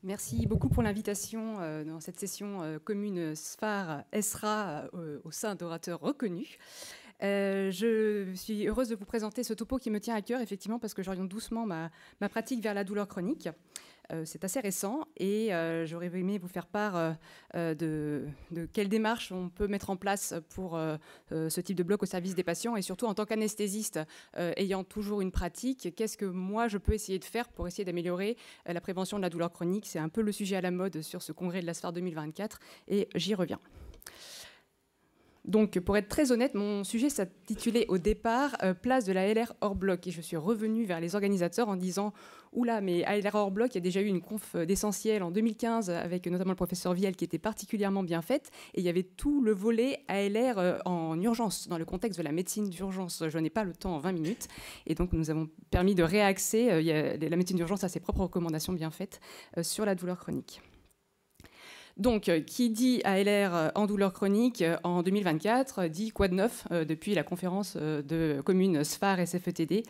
Merci beaucoup pour l'invitation dans cette session commune SFAR-ESRA au sein d'orateurs reconnus. Je suis heureuse de vous présenter ce topo qui me tient à cœur, effectivement, parce que j'oriente doucement ma pratique vers la douleur chronique. C'est assez récent et j'aurais aimé vous faire part de quelles démarches on peut mettre en place pour ce type de bloc au service des patients et surtout en tant qu'anesthésiste ayant toujours une pratique, qu'est-ce que moi je peux essayer de faire pour essayer d'améliorer la prévention de la douleur chronique. C'est un peu le sujet à la mode sur ce congrès de la SFAR 2024 et j'y reviens. Donc, pour être très honnête, mon sujet s'intitulait au départ Place de la LR hors bloc. Et je suis revenue vers les organisateurs en disant oula, mais ALR hors bloc, il y a déjà eu une conf d'essentiel en 2015 avec notamment le professeur Viel qui était particulièrement bien faite. Et il y avait tout le volet ALR en urgence, dans le contexte de la médecine d'urgence. Je n'ai pas le temps en 20 minutes. Et donc, nous avons permis de réaxer. La médecine d'urgence a ses propres recommandations bien faites sur la douleur chronique. Donc, qui dit ALR en douleur chronique en 2024 dit quoi de neuf depuis la conférence de commune SFAR et SFETD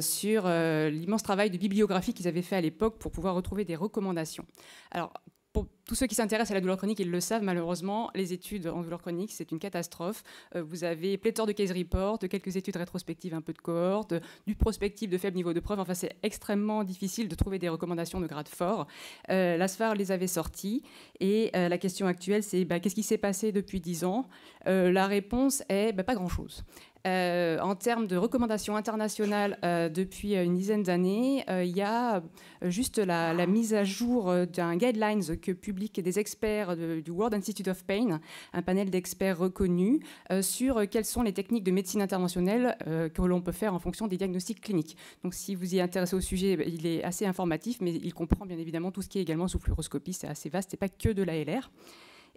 sur l'immense travail de bibliographie qu'ils avaient fait à l'époque pour pouvoir retrouver des recommandations. Alors, pour tous ceux qui s'intéressent à la douleur chronique, ils le savent, malheureusement, les études en douleur chronique, c'est une catastrophe. Vous avez pléthore de case reports, de quelques études rétrospectives, un peu de cohorte, du prospectif de faible niveau de preuve. Enfin, c'est extrêmement difficile de trouver des recommandations de grade fort. La SFAR les avait sorties. Et la question actuelle, c'est qu'est-ce qui s'est passé depuis 10 ans? La réponse est pas grand-chose. En termes de recommandations internationales depuis une dizaine d'années, il y a juste la mise à jour d'un guidelines que publient des experts du World Institute of Pain, un panel d'experts reconnus, sur quelles sont les techniques de médecine interventionnelle que l'on peut faire en fonction des diagnostics cliniques. Donc si vous y intéressez au sujet, il est assez informatif, mais il comprend bien évidemment tout ce qui est également sous fluoroscopie, c'est assez vaste, c'est pas que de l'ALR.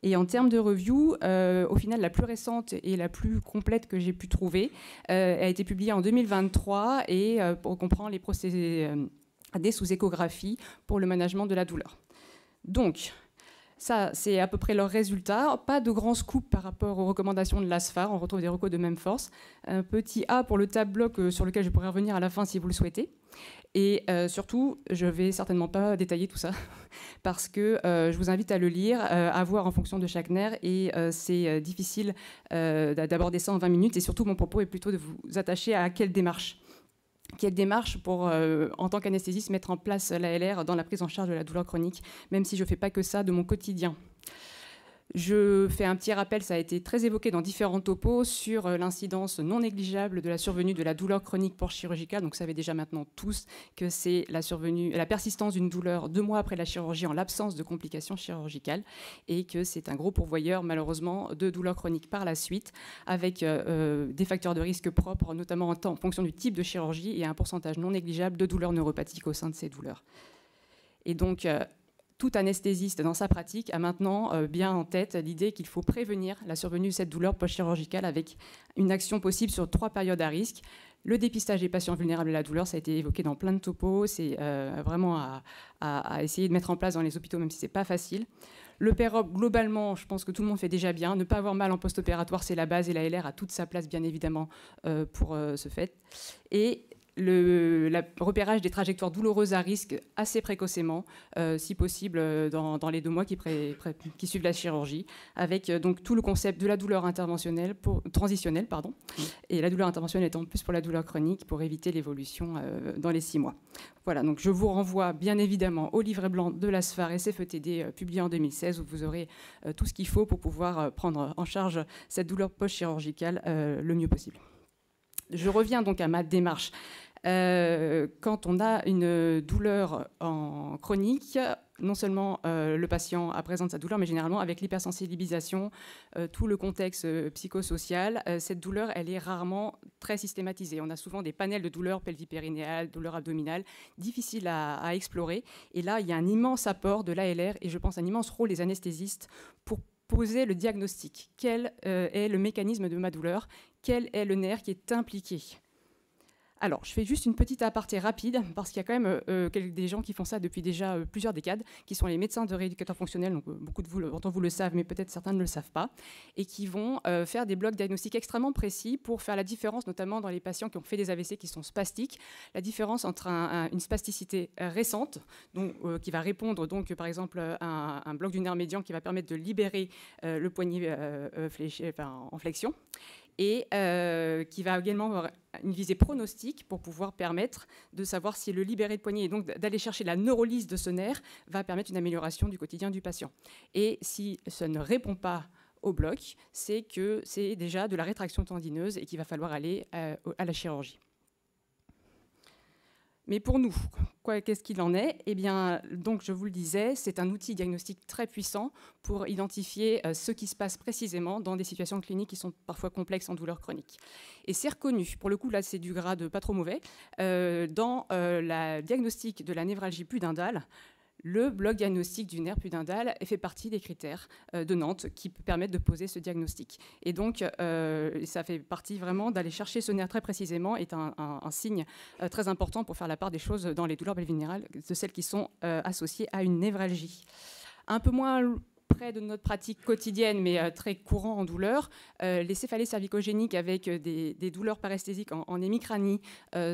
Et en termes de review, au final, la plus récente et la plus complète que j'ai pu trouver a été publiée en 2023 et comprend les procédés sous échographie pour le management de la douleur. Donc, ça, c'est à peu près leurs résultats. Pas de grand scoop par rapport aux recommandations de l'ASFAR. On retrouve des recos de même force. Un petit A pour le tab bloc sur lequel je pourrais revenir à la fin si vous le souhaitez. Et surtout, je ne vais certainement pas détailler tout ça parce que je vous invite à le lire, à voir en fonction de chaque nerf. Et c'est difficile d'aborder ça en 20 minutes. Et surtout, mon propos est plutôt de vous attacher à quelle démarche. Quelle démarche pour, en tant qu'anesthésiste, mettre en place l'ALR dans la prise en charge de la douleur chronique, même si je ne fais pas que ça de mon quotidien. Je fais un petit rappel, ça a été très évoqué dans différents topos sur l'incidence non négligeable de la survenue de la douleur chronique post-chirurgicale. Donc, vous savez déjà maintenant tous que c'est la persistance d'une douleur 2 mois après la chirurgie en l'absence de complications chirurgicales et que c'est un gros pourvoyeur, malheureusement, de douleurs chroniques par la suite avec des facteurs de risque propres, notamment en fonction du type de chirurgie et un pourcentage non négligeable de douleurs neuropathiques au sein de ces douleurs. Et donc, tout anesthésiste dans sa pratique a maintenant bien en tête l'idée qu'il faut prévenir la survenue de cette douleur post-chirurgicale avec une action possible sur 3 périodes à risque. Le dépistage des patients vulnérables à la douleur, ça a été évoqué dans plein de topos, c'est vraiment à essayer de mettre en place dans les hôpitaux, même si ce n'est pas facile. Le PEROP, globalement, je pense que tout le monde fait déjà bien. Ne pas avoir mal en post-opératoire, c'est la base, et la LR a toute sa place, bien évidemment, pour ce fait. Et le repérage des trajectoires douloureuses à risque assez précocement, si possible dans les 2 mois qui suivent la chirurgie, avec donc tout le concept de la douleur transitionnelle, et la douleur interventionnelle étant plus pour la douleur chronique pour éviter l'évolution dans les 6 mois. Voilà, donc je vous renvoie bien évidemment au livret blanc de la SFAR et SFETD publié en 2016 où vous aurez tout ce qu'il faut pour pouvoir prendre en charge cette douleur post-chirurgicale le mieux possible. Je reviens donc à ma démarche. Quand on a une douleur en chronique, non seulement le patient présente sa douleur, mais généralement avec l'hypersensibilisation, tout le contexte psychosocial, cette douleur, elle est rarement très systématisée. On a souvent des panels de douleurs pelvipérinéales, douleurs abdominales, difficiles à explorer. Et là, il y a un immense apport de l'ALR et je pense un immense rôle des anesthésistes pour poser le diagnostic. Quel est le mécanisme de ma douleur? Quel est le nerf qui est impliqué? Alors, je fais juste une petite aparté rapide, parce qu'il y a quand même des gens qui font ça depuis déjà plusieurs décades, qui sont les médecins de rééducateurs fonctionnels, donc beaucoup d'entre vous le savent, mais peut-être certains ne le savent pas, et qui vont faire des blocs diagnostiques extrêmement précis pour faire la différence, notamment dans les patients qui ont fait des AVC qui sont spastiques, la différence entre une spasticité récente, donc, qui va répondre, donc, par exemple, à un bloc du nerf médian qui va permettre de libérer le poignet en flexion, et qui va également avoir une visée pronostique pour pouvoir permettre de savoir si le libéré de poignet, et donc d'aller chercher la neurolyse de ce nerf, va permettre une amélioration du quotidien du patient. Et si ça ne répond pas au bloc, c'est que c'est déjà de la rétraction tendineuse et qu'il va falloir aller à la chirurgie. Mais pour nous, qu'est-ce qu'il en est? Eh bien, donc, je vous le disais, c'est un outil diagnostique très puissant pour identifier ce qui se passe précisément dans des situations cliniques qui sont parfois complexes en douleur chronique. Et c'est reconnu, pour le coup, là, c'est du grade pas trop mauvais, dans la diagnostic de la névralgie pudendale. Le bloc diagnostic du nerf pudendal fait partie des critères de Nantes qui permettent de poser ce diagnostic. Et donc, ça fait partie vraiment d'aller chercher ce nerf très précisément, est un signe très important pour faire la part des choses dans les douleurs pelvinérales, de celles qui sont associées à une névralgie. Un peu moins près de notre pratique quotidienne, mais très courant en douleur, les céphalées cervicogéniques avec des douleurs paresthésiques en hémicranie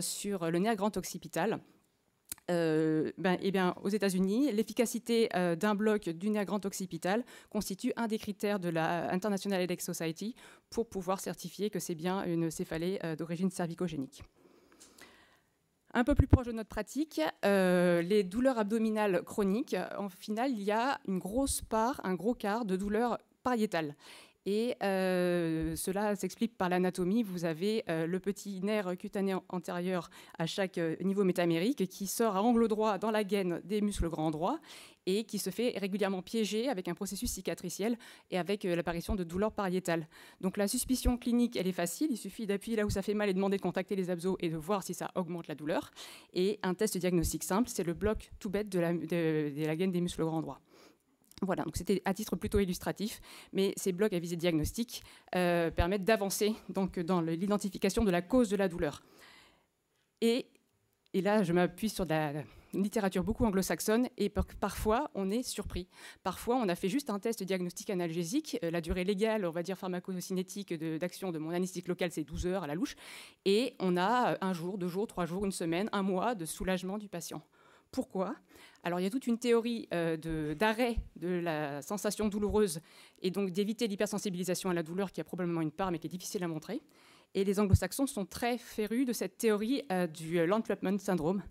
sur le nerf grand occipital. Aux États-Unis, l'efficacité d'un bloc du nerf grand occipital constitue un des critères de la International Headache Society pour pouvoir certifier que c'est bien une céphalée d'origine cervicogénique. Un peu plus proche de notre pratique, les douleurs abdominales chroniques, en final, il y a une grosse part, un gros quart de douleurs pariétales. Et cela s'explique par l'anatomie. Vous avez le petit nerf cutané antérieur à chaque niveau métamérique qui sort à angle droit dans la gaine des muscles grands droits et qui se fait régulièrement piéger avec un processus cicatriciel et avec l'apparition de douleurs pariétales. Donc la suspicion clinique, elle est facile. Il suffit d'appuyer là où ça fait mal et de demander de contacter les abdos et de voir si ça augmente la douleur. Et un test diagnostique simple, c'est le bloc tout bête de la gaine des muscles grands droits. Voilà, donc c'était à titre plutôt illustratif, mais ces blocs à visée diagnostique permettent d'avancer donc dans l'identification de la cause de la douleur. Et là, je m'appuie sur de la littérature beaucoup anglo-saxonne, et parfois, on est surpris. Parfois, on a fait juste un test diagnostique analgésique. La durée légale, on va dire pharmacocinétique d'action de mon anesthésique local, c'est 12 heures à la louche. Et on a 1 jour, 2 jours, 3 jours, 1 semaine, 1 mois de soulagement du patient. Pourquoi? Alors, il y a toute une théorie d'arrêt de la sensation douloureuse et donc d'éviter l'hypersensibilisation à la douleur qui a probablement une part mais qui est difficile à montrer. Et les anglo-saxons sont très férus de cette théorie du Land-Clapman syndrome.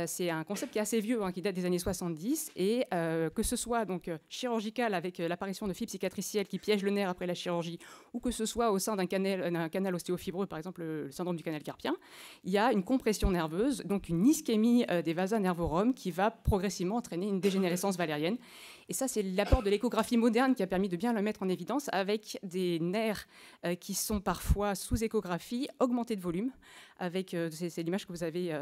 C'est un concept qui est assez vieux, qui date des années 70, et que ce soit donc chirurgical avec l'apparition de fibres cicatricielles qui piègent le nerf après la chirurgie, ou que ce soit au sein d'un canal ostéofibreux, par exemple le syndrome du canal carpien, il y a une compression nerveuse, donc une ischémie des vasa nervorum qui va progressivement entraîner une dégénérescence valérienne. Et ça, c'est l'apport de l'échographie moderne qui a permis de bien le mettre en évidence avec des nerfs qui sont parfois sous échographie, augmentés de volume, avec, c'est l'image que vous avez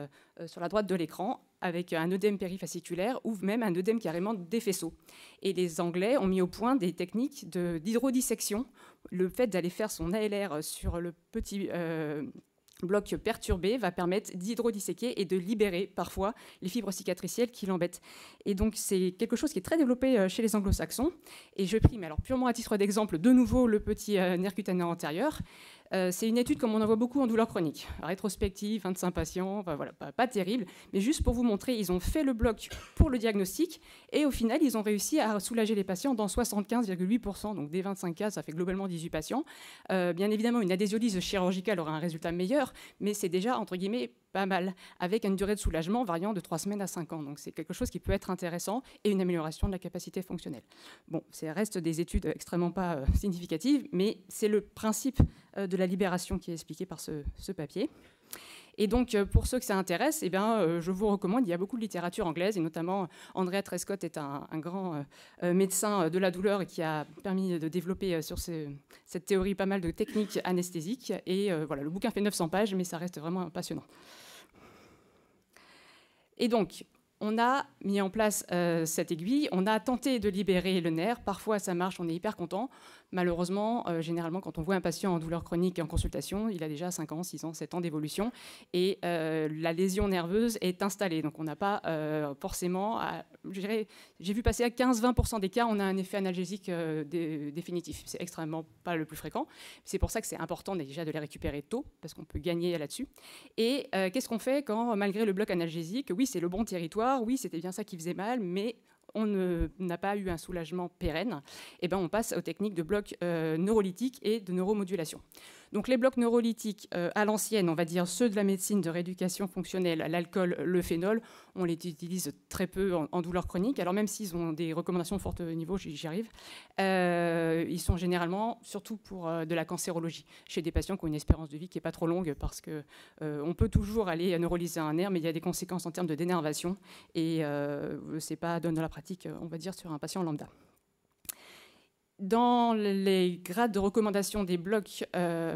sur la droite de l'écran, avec un œdème périfasciculaire ou même un œdème carrément des faisceaux. Et les Anglais ont mis au point des techniques d'hydrodissection, le fait d'aller faire son ALR sur le petit bloc perturbé va permettre d'hydrodisséquer et de libérer parfois les fibres cicatricielles qui l'embêtent. Et donc c'est quelque chose qui est très développé chez les anglo-saxons. Et je prime alors purement à titre d'exemple de nouveau le petit nerf cutané antérieur. C'est une étude comme on en voit beaucoup en douleur chronique. Rétrospective, 25 patients, enfin, voilà, pas terrible, mais juste pour vous montrer, ils ont fait le bloc pour le diagnostic et au final, ils ont réussi à soulager les patients dans 75,8%, donc des 25 cas, ça fait globalement 18 patients. Bien évidemment, une adhésiolyse chirurgicale aura un résultat meilleur, mais c'est déjà, entre guillemets, pas mal, avec une durée de soulagement variant de 3 semaines à 5 ans. Donc c'est quelque chose qui peut être intéressant et une amélioration de la capacité fonctionnelle. Bon, ça reste des études extrêmement pas significatives, mais c'est le principe de la libération qui est expliqué par ce papier. Et donc, pour ceux que ça intéresse, eh bien, je vous recommande, il y a beaucoup de littérature anglaise, et notamment Andrea Trescott est un grand médecin de la douleur et qui a permis de développer sur cette théorie pas mal de techniques anesthésiques. Et voilà, le bouquin fait 900 pages, mais ça reste vraiment passionnant. Et donc, On a mis en place cette aiguille, on a tenté de libérer le nerf. Parfois, ça marche, on est hyper content. Malheureusement, généralement, quand on voit un patient en douleur chronique en consultation, il a déjà 5 ans, 6 ans, 7 ans d'évolution et la lésion nerveuse est installée. Donc, on n'a pas forcément, j'ai vu passer à 15-20% des cas, on a un effet analgésique définitif. C'est extrêmement pas le plus fréquent. C'est pour ça que c'est important déjà de les récupérer tôt, parce qu'on peut gagner là-dessus. Et qu'est-ce qu'on fait quand, malgré le bloc analgésique, oui, c'est le bon territoire, oui, c'était bien ça qui faisait mal, mais on n'a pas eu un soulagement pérenne, et ben on passe aux techniques de blocs neurolytiques et de neuromodulation. Donc les blocs neurolytiques à l'ancienne, on va dire ceux de la médecine de rééducation fonctionnelle, l'alcool, le phénol, on les utilise très peu en douleur chronique. Alors même s'ils ont des recommandations de fort niveau, j'y arrive, ils sont généralement surtout pour de la cancérologie, chez des patients qui ont une espérance de vie qui n'est pas trop longue, parce qu'on peut toujours aller neurolyser un nerf, mais il y a des conséquences en termes de dénervation, et c'est pas donne dans la pratique, on va dire, sur un patient lambda. Dans les grades de recommandation des blocs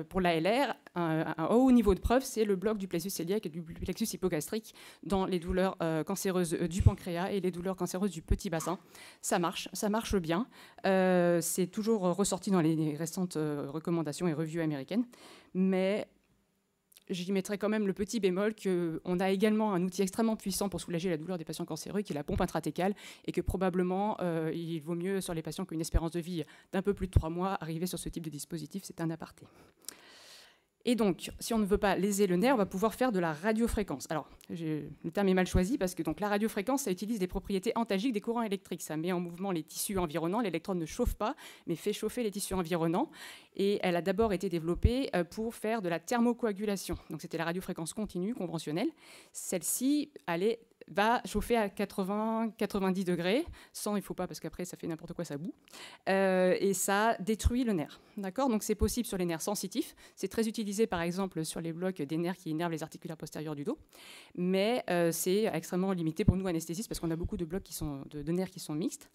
pour l'ALR, un haut niveau de preuve, c'est le bloc du plexus cœliaque et du plexus hypogastrique dans les douleurs cancéreuses du pancréas et les douleurs cancéreuses du petit bassin. Ça marche bien. C'est toujours ressorti dans les récentes recommandations et revues américaines. Mais j'y mettrai quand même le petit bémol qu'on a également un outil extrêmement puissant pour soulager la douleur des patients cancéreux, qui est la pompe intratécale, et que probablement il vaut mieux sur les patients qui ont une espérance de vie d'un peu plus de 3 mois arriver sur ce type de dispositif. C'est un aparté. Et donc, si on ne veut pas léser le nerf, on va pouvoir faire de la radiofréquence. Alors, le terme est mal choisi parce que donc, la radiofréquence, ça utilise des propriétés antalgiques des courants électriques. Ça met en mouvement les tissus environnants. L'électrode ne chauffe pas, mais fait chauffer les tissus environnants. Et elle a d'abord été développée pour faire de la thermocoagulation. Donc, c'était la radiofréquence continue, conventionnelle. Celle-ci va chauffer à 80-90 degrés. 100, il ne faut pas, parce qu'après, ça fait n'importe quoi, ça bout. Et ça détruit le nerf. D'accord ? Donc, c'est possible sur les nerfs sensitifs. C'est très utilisé, par exemple, sur les blocs des nerfs qui innervent les articulaires postérieurs du dos. Mais c'est extrêmement limité pour nous, anesthésistes, parce qu'on a beaucoup de blocs de nerfs qui sont mixtes.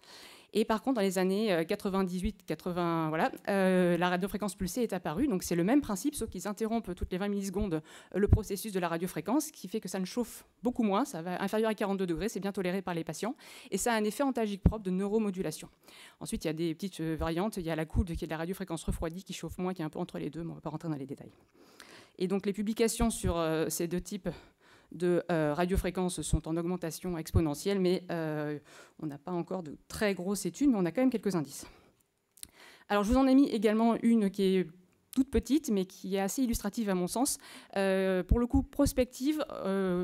Et par contre, dans les années 98-80, voilà, la radiofréquence pulsée est apparue. Donc c'est le même principe, sauf qu'ils interrompent toutes les 20 millisecondes le processus de la radiofréquence, qui fait que ça ne chauffe beaucoup moins. Ça va inférieur à 42 degrés, c'est bien toléré par les patients. Et ça a un effet antalgique propre de neuromodulation. Ensuite, il y a des petites variantes. Il y a la COUD, qui est de la radiofréquence refroidie, qui chauffe moins, qui est un peu entre les deux, mais on ne va pas rentrer dans les détails. Et donc les publications sur ces deux types de radiofréquences sont en augmentation exponentielle, mais on n'a pas encore de très grosses études, mais on a quand même quelques indices. Alors, je vous en ai mis également une qui est toute petite, mais qui est assez illustrative à mon sens. Pour le coup, prospective,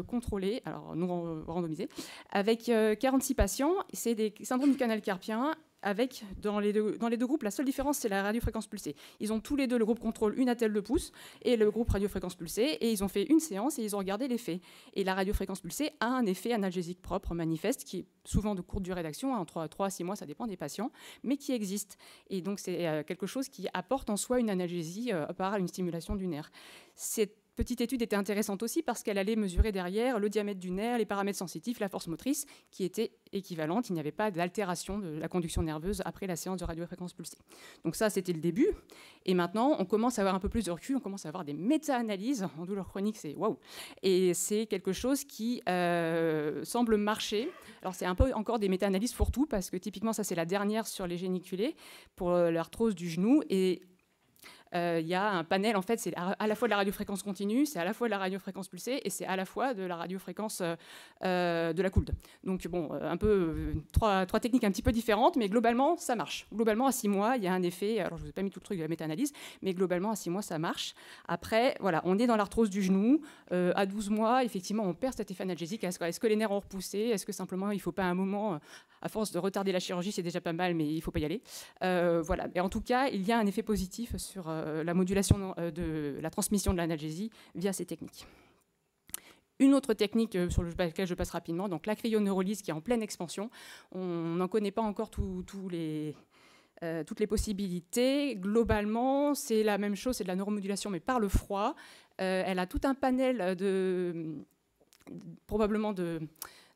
contrôlée, alors non randomisée, avec 46 patients. C'est des syndromes du canal carpien. Avec, dans les deux groupes, la seule différence, c'est la radiofréquence pulsée. Ils ont tous les deux, le groupe contrôle, une attelle de pouce, et le groupe radiofréquence pulsée, et ils ont fait une séance et ils ont regardé l'effet. Et la radiofréquence pulsée a un effet analgésique propre, manifeste, qui est souvent de courte durée d'action, entre 3 à 6 mois, ça dépend des patients, mais qui existe. Et donc, c'est quelque chose qui apporte en soi une analgésie par une stimulation du nerf. Cette petite étude était intéressante aussi parce qu'elle allait mesurer derrière le diamètre du nerf, les paramètres sensitifs, la force motrice, qui étaient équivalentes. Il n'y avait pas d'altération de la conduction nerveuse après la séance de radiofréquence pulsée. Donc ça, c'était le début. Et maintenant, on commence à avoir un peu plus de recul, on commence à avoir des méta-analyses. En douleur chronique, c'est waouh. Et c'est quelque chose qui semble marcher. Alors c'est un peu encore des méta-analyses fourre-tout, parce que typiquement, ça, c'est la dernière sur les géniculés pour l'arthrose du genou. Et il y a un panel, en fait, c'est à la fois de la radiofréquence continue, c'est à la fois de la radiofréquence pulsée, et c'est à la fois de la radiofréquence de la COULD. Donc, bon, un peu trois techniques un petit peu différentes, mais globalement, ça marche. Globalement, à 6 mois, il y a un effet, alors je ne vous ai pas mis tout le truc de la méta-analyse, mais globalement, à 6 mois, ça marche. Après, voilà, on est dans l'arthrose du genou. À 12 mois, effectivement, on perd cet effet analgésique. Est-ce que les nerfs ont repoussé? Est-ce que simplement, il ne faut pas un moment, à force de retarder la chirurgie, c'est déjà pas mal, mais il ne faut pas y aller. Voilà. Et en tout cas, il y a un effet positif sur la modulation de la transmission de l'analgésie via ces techniques. Une autre technique sur laquelle je passe rapidement, donc la cryoneurolyse qui est en pleine expansion. On n'en connaît pas encore toutes les possibilités. Globalement, c'est la même chose, c'est de la neuromodulation, mais par le froid. Elle a tout un panel probablement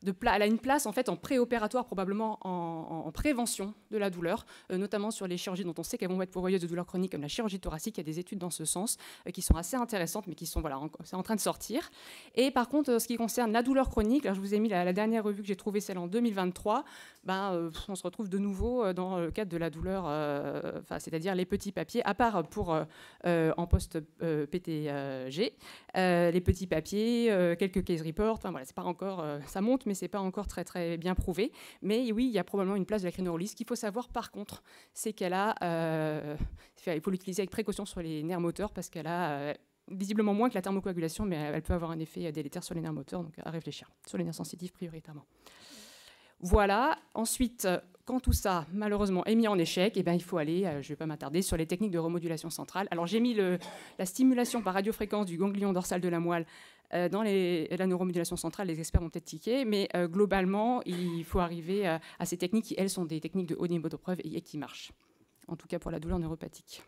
elle a une place en fait en préopératoire, probablement en prévention de la douleur, notamment sur les chirurgies dont on sait qu'elles vont être pourvoyeuses de douleurs chroniques, comme la chirurgie thoracique. Il y a des études dans ce sens qui sont assez intéressantes, mais qui sont c'est en train de sortir. Et par contre, ce qui concerne la douleur chronique, alors je vous ai mis la dernière revue que j'ai trouvée, celle en 2023. On se retrouve de nouveau dans le cadre de la douleur, c'est-à-dire les petits papiers, à part pour en post-PTG, les petits papiers, quelques case reports. C'est pas encore, ça monte, mais c'est pas encore très très bien prouvé. Mais oui, il y a probablement une place de la crinoline. Ce qu'il faut savoir, par contre, c'est qu'elle a, il faut l'utiliser avec précaution sur les nerfs moteurs parce qu'elle a visiblement moins que la thermocoagulation, mais elle peut avoir un effet délétère sur les nerfs moteurs, donc à réfléchir. Sur les nerfs sensitifs prioritairement. Voilà. Ensuite, quand tout ça, malheureusement, est mis en échec, il faut aller, je ne vais pas m'attarder, sur les techniques de remodulation centrale. Alors, j'ai mis la stimulation par radiofréquence du ganglion dorsal de la moelle dans la neuromodulation centrale. Les experts vont peut-être tiquer, mais globalement, il faut arriver à ces techniques qui, elles, sont des techniques de haut niveau de preuve et qui marchent, en tout cas pour la douleur neuropathique.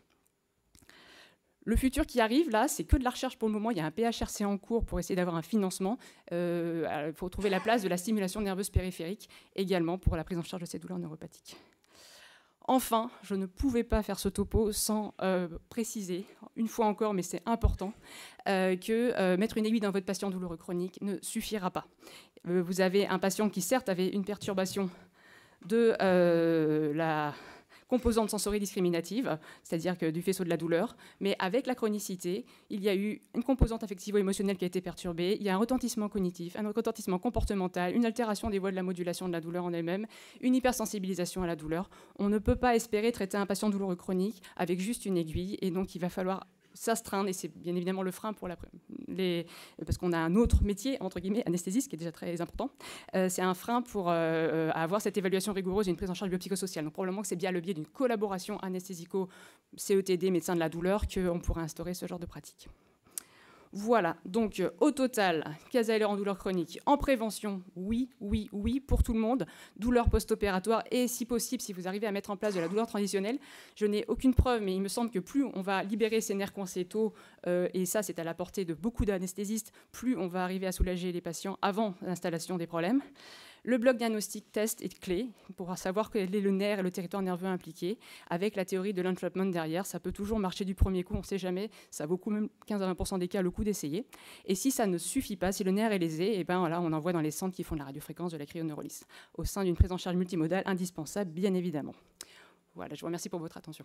Le futur qui arrive, là, c'est que de la recherche pour le moment. Il y a un PHRC en cours pour essayer d'avoir un financement. Il faut trouver la place de la stimulation nerveuse périphérique également pour la prise en charge de ces douleurs neuropathiques. Enfin, je ne pouvais pas faire ce topo sans préciser, une fois encore, mais c'est important, que mettre une aiguille dans votre patient douloureux chronique ne suffira pas. Vous avez un patient qui, certes, avait une perturbation de la composante sensorie-discriminative, c'est-à-dire que du faisceau de la douleur, mais avec la chronicité, il y a eu une composante affectivo-émotionnelle qui a été perturbée, il y a un retentissement cognitif, un retentissement comportemental, une altération des voies de la modulation de la douleur en elle-même, une hypersensibilisation à la douleur. On ne peut pas espérer traiter un patient douloureux chronique avec juste une aiguille, et donc il va falloir s'astreindre, et c'est bien évidemment le frein pour parce qu'on a un autre métier, entre guillemets, anesthésiste, qui est déjà très important. C'est un frein pour avoir cette évaluation rigoureuse et une prise en charge biopsychosociale. Donc probablement que c'est bien le biais d'une collaboration anesthésico-CETD, médecin de la douleur, qu'on pourrait instaurer ce genre de pratique. Voilà, donc au total, Casaler en douleur chronique, en prévention, oui, oui, oui, pour tout le monde, douleur post-opératoire, et si possible, si vous arrivez à mettre en place de la douleur transitionnelle, je n'ai aucune preuve, mais il me semble que plus on va libérer ces nerfs coincés tôt, et ça c'est à la portée de beaucoup d'anesthésistes, plus on va arriver à soulager les patients avant l'installation des problèmes. Le bloc diagnostic test est clé pour savoir quel est le nerf et le territoire nerveux impliqué. Avec la théorie de l'entrapment derrière, ça peut toujours marcher du premier coup, on ne sait jamais. Ça vaut même 15 à 20% des cas le coup d'essayer. Et si ça ne suffit pas, si le nerf est lésé, voilà, on envoie dans les centres qui font de la radiofréquence de la cryoneurolyse, au sein d'une prise en charge multimodale indispensable, bien évidemment. Voilà, je vous remercie pour votre attention.